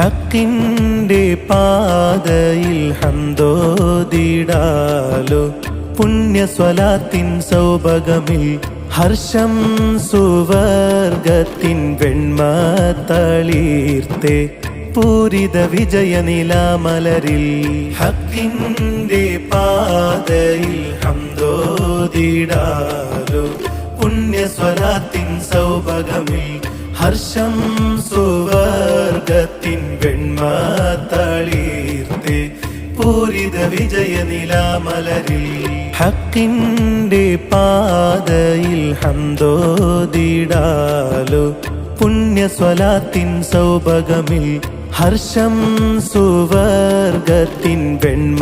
ഹക്കിൻ്റെ പാതയിൽ ഹംദോദിടാലോ പുണ്യസ്വലാത്തിൻ സൗഭഗമിൽ ഹർഷം സുവർഗത്തിൻ വെണ്മ തളീർത്തെ പൂരിത വിജയനിലാമലരിൽ ഹക്കിൻ്റെ പാതയിൽ ഹംദോദിടാലോ പുണ്യസ്വലാത്തിൻ സൗഭഗമിൽ ഹർഷം സുവർഗത്തിൻ വെണ്മ തളീർത്തെ പൂരിത വിജയനിലാമലരിൽ ഹക്കിൻ്റെ പാതയിൽ ഹംദോദിടാലോ പുണ്യസ്വലാത്തിൻ സൗഭഗമിൽ ഹർഷം സുവർഗത്തിൻ വെണ്മ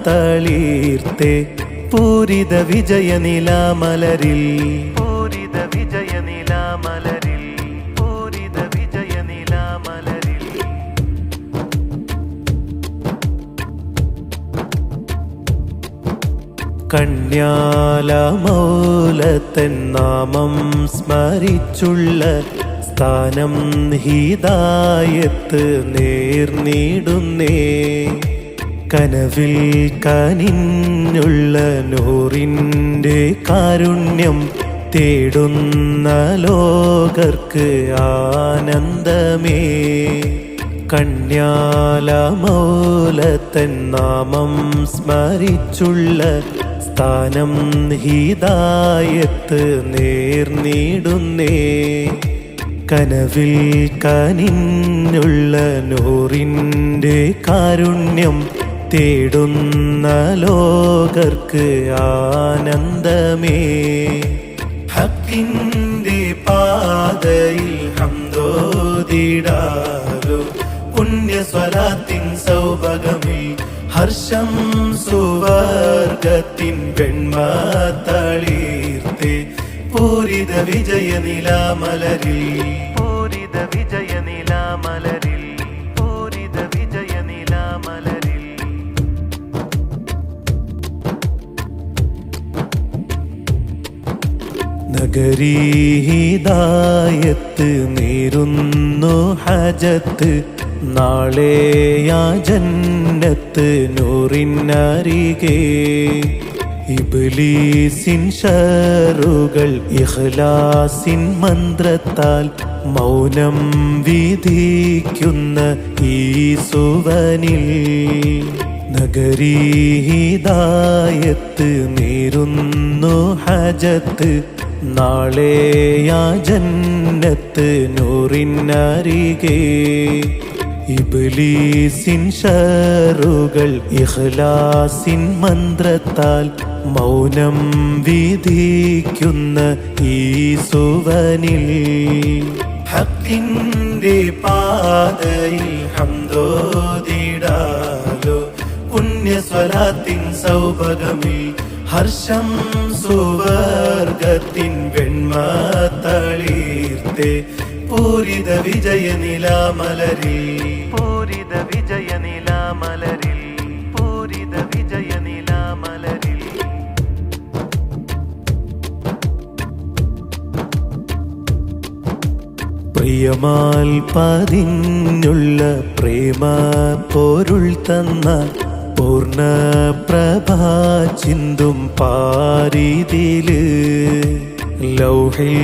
തളീർത്തെ പൂരിത വിജയനിലാമലരിൽ പൂരിത വിജയനിലാമലരിൽ പൂരിത വിജയനിലാമലരിൽ കണ്യാല മൗലത്തൻ നാമം സ്മരിച്ചുള്ള സ്ഥാനം ഹിദായത്ത് നേർന്നിടുന്നേ കനവിൽ കനിഞ്ഞുള്ള നൂറിൻ്റെ കാരുണ്യം തേടുന്ന ലോകർക്ക് ആനന്ദമേ കണ്യാല മൗലത്തൻ നാമം സ്മരിച്ചുള്ള സ്ഥാനം ഹിദായത്ത് നേർന്നിടുന്നേ കനവിൽ കനിഞ്ഞുള്ള നൂറിൻ്റെ കാരുണ്യം തേടുന്ന ലോകർക്ക് ആനന്ദമേ ഹക്കിൻ്റെ പാതയിൽ ഹംദോദിടാലോ പുണ്യസ്വലാത്തിൻ സൗഭഗമിൽ ഹർഷം സുവർഗത്തിൻ വെണ്മ തളീർത്തെ പൂരിത വിജയനിലാമലരിൽ പൂരിത വിജയനിലാമലരിൽ പൂരിത വിജയനിലാമലരിൽ നഗരീ ഹിദായത്ത് നേരുന്നു ഹജത്ത് നാളെയാ ജന്നത്ത് നൂറിനരികെ ഇബ്ലീസിൻ ഷറുകൾ ഇഖ്ലാസിൻ മന്ത്രത്താൽ മൗനം വിധിക്കുന്ന ഈ സുവനിൽ നഗരീ ഹിദായത്ത് നേരുന്നു ഹജത്ത് നാളെയാ ജന്നത്ത് നൂറിനരികെ ഇബ്ലീസിൻ ഷറുകൾ ഇഖ്ലാസിൻ മന്ത്രത്താൽ മൗനം വിധിക്കുന്ന ഈ സുവനിൽ ഹക്കിൻ്റെ പാതയിൽ ഹംദോദിടാലോ പുണ്യസ്വലാത്തിൻ സൗഭഗമിൽ ഹർഷം സുവർഗത്തിൻ വെണ്മ തളീർത്തെ പൂരിത വിജയനിലാമലരിൽ പൂരിത വിജയനിലാമലരിൽ പൂരിത വിജയനിലാമലരിൽ പ്രിയമാൽ പതിഞ്ഞുള്ള പ്രേമ പൊരുൾ തന്ന പൂർണ്ണ പ്രഭാ ചിന്തും പാരിതില് ലൗഹിൽ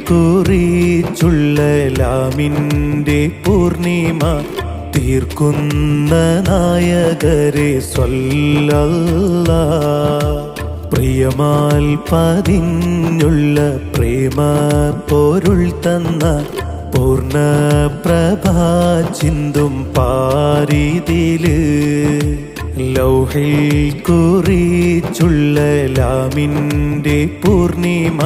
കുറിച്ചുള്ള ലാമിൻ്റെ പൂർണിമ തീർക്കുന്ന നായകരെ സ്വല്ലല്ലാഹ് പ്രിയമാൽ പതിഞ്ഞുള്ള പ്രേമ പൊരുൾ തന്ന പൂർണ്ണ പ്രഭാ ചിന്തും പാരിതില് ലൗഹിൽ കുറിച്ചുള്ള ലാമിൻ്റെ പൂർണിമ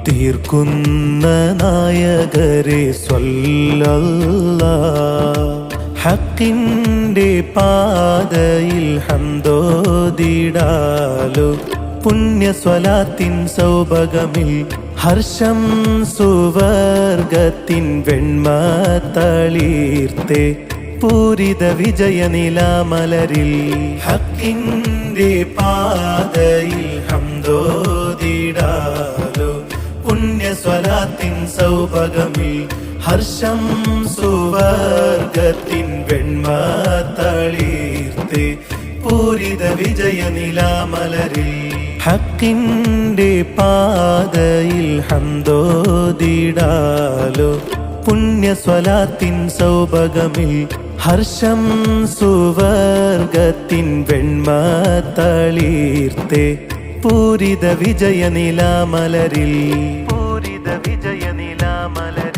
തീർക്കുന്ന നായകരെ സ്വല്ലല്ലാഹ് ഹക്കിൻ്റെ പാതയിൽ ഹംദോദിടാലോ പുണ്യസ്വലാത്തിൻ സൗഭഗമിൽ ഹർഷം സുവർഗത്തിൻ വെണ്മ തളീർത്തെ പൂരിത വിജയനിലാമലരിൽ ഹക്കിൻ്റെ പാതയിൽ ഹംദോദിടാലോ പുണ്യസ്വലാത്തിൻ സൗഭഗമിൽ ഹർഷം സുവർഗത്തിൻ വെണ്മ തളിർത്തെ പൂരിത വിജയ നിലാമലരിൽ ഹക്കിന്റെ പാതയിൽ ഹംദോദിടാലോ പുണ്യ സ്വലാത്തിൻ സൗഭഗമിൽ ഹർഷം സുവർഗത്തിൻ വെണ്മ തളിർത്തെ പൂരിത വിജയ നിലാമലരിൽ പൂരിത വിജയ നിലാമലരിൽ